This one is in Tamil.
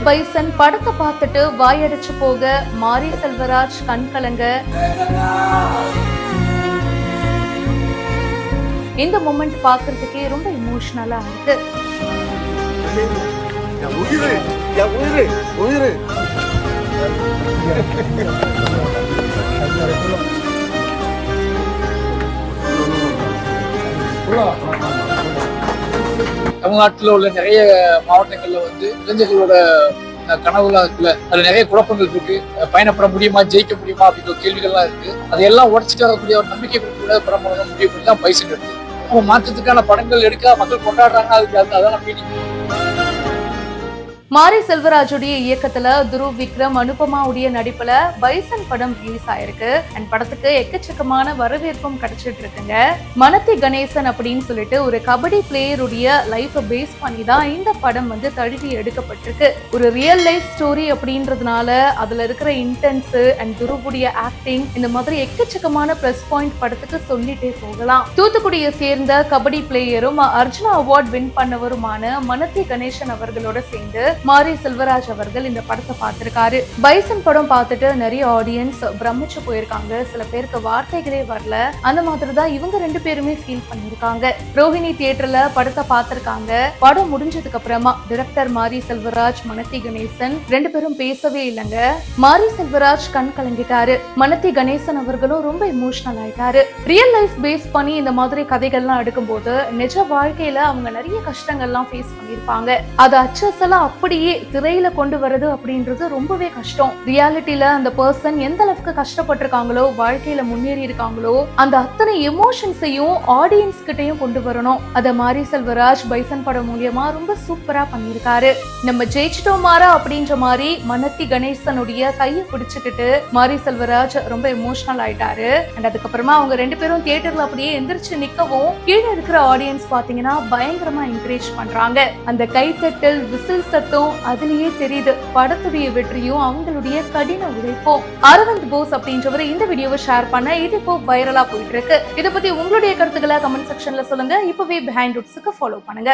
பைசன் படத்தை பார்த்துட்டு வாயடிச்சு போக மாரி செல்வராஜ் கண் கலங்க. இந்த மொமெண்ட் பாக்குறதுக்கே ரொம்ப இமோஷனலா இருக்கு. தமிழ்நாட்டில் உள்ள நிறைய மாவட்டங்கள்ல இளைஞர்களோட கனவுலாம் இருக்குல்ல, அதுல நிறைய குழப்பங்கள் இருக்கு. பயணப்பட முடியுமா, ஜெயிக்க முடியுமா அப்படிங்கிற கேள்விகள்லாம் இருக்கு. அதையெல்லாம் உடச்சிட்டு வரக்கூடிய ஒரு நம்பிக்கை கொடுக்க படம் பண்ணணும் முடிவு பண்ணி தான் பைசன் எடுத்து அவங்க மாற்றத்துக்கான படங்கள் எடுக்க மக்கள் கொண்டாடுறாங்க. அதுக்கு அதான் மீனிங். மாரி செல்வராஜுடைய இயக்கத்துல துருவ் விக்ரம் அனுபமாவுடைய நடிப்புல பைசன் படம் ரிலீஸ் ஆயிருக்கு. அண்ட் படத்துக்கு எக்கச்சக்கமான வரவேற்பும் கிடைச்சிட்டு இருக்குங்க. மனத்தி கணேசன் அப்படின்னு சொல்லிட்டு ஒரு கபடி பிளேயருடைய லைஃபை பேஸ் பண்ணி தான் இந்த படம் தழுவி எடுக்கப்பட்டிருக்கு. ஒரு ரியல் லைஃப் ஸ்டோரி அப்படின்றதுனால அதுல இருக்கிற இன்டென்ஸ் அண்ட் துருவுடைய ஆக்டிங், இந்த மாதிரி எக்கச்சக்கமான பிளஸ் பாயிண்ட் படத்துக்கு சொல்லிட்டே போகலாம். தூத்துக்குடியை சேர்ந்த கபடி பிளேயரும் அர்ஜுனா அவார்ட் வின் பண்ணவருமான மனத்தி கணேசன் அவர்களோட சேர்ந்து மாரி செல்வராஜ் அவர்கள் இந்த படத்தை பார்த்திருக்காரு. பைசன் படம் பார்த்துட்டு நிறைய ஆடியன்ஸ் பிரமிச்சு போயிருக்காங்க. சில பேருக்கு வார்த்தைகளே வரல. அந்த மாதிரி தான் இவங்க ரெண்டு பேருமே ஃபீல் பண்ணிருக்காங்க. ரோஹிணி தியேட்டர்ல படத்தை பார்த்திருக்காங்க. படம் முடிஞ்சதுக்கு அப்புறமா டைரக்டர் மாரி செல்வராஜ், மனத்தி கணேசன் ரெண்டு பேரும் பேசவே இல்லைங்க. மாரி செல்வராஜ் கண் கலங்கிட்டாரு. மனத்தி கணேசன் அவர்களும் ரொம்ப இமோஷனல் ஆயிட்டாரு. ரியல் லைஃப் பேஸ் பண்ணி இந்த மாதிரி கதைகள்லாம் எடுக்கும்போது நிஜ வாழ்க்கையில அவங்க நிறைய கஷ்டங்கள்லாம் ஃபேஸ் பண்ணிருப்பாங்க. அது அச்சசலா அப்படியே திரையில கொண்டு வரது அப்படின்றது ரொம்பவே கஷ்டம். ரியாலிட்டியில அந்த பர்சன் எந்த அளவுக்கு கஷ்டப்பட்டிருக்காங்களோ, வாழ்க்கையில முன்னேறி இருக்காங்களோ, அந்த அத்தனை எமோஷன்ஸையும் ஆடியன்ஸ் கிட்டையும் கொண்டு வரணும். அத மாரி செல்வராஜ் பைசன் படம் மூலியமா ரொம்ப சூப்பரா பண்ணிருக்காரு. நம்ம ஜெயிச்சிட்டோம் மாறா அப்படின்ற மாதிரி மனத்தி கணேசனுடைய கையை பிடிச்சுக்கிட்டு மாரி செல்வராஜ் ரொம்ப எமோஷனல் ஆயிட்டாரு. அண்ட் அதுக்கப்புறமா அவங்க ரெண்டு பேரும் தியேட்டர்ல அப்படியே எந்திரிச்சு நிக்கவும் கீழே இருக்கிற ஆடியன்ஸ் பாத்தீங்கன்னா பயங்கரமா என்கரேஜ் பண்றாங்க. அந்த கைத்தட்டல், விசில் சத்தம் அதுலயே தெரியுது படத்துடைய வெற்றியும் அவங்களுடைய கடின உழைப்பும். அரவிந்த் போஸ் அப்படின்றவர் இந்த வீடியோவை ஷேர் பண்ண இது இப்போ வைரலா போயிட்டு இருக்கு. இதை பத்தி உங்களுடைய கருத்துக்களை கமெண்ட் செக்ஷன்ல சொல்லுங்க. இப்பவே பிஹைண்ட் ரூட்ஸ்க்கு ஃபாலோ பண்ணுங்க.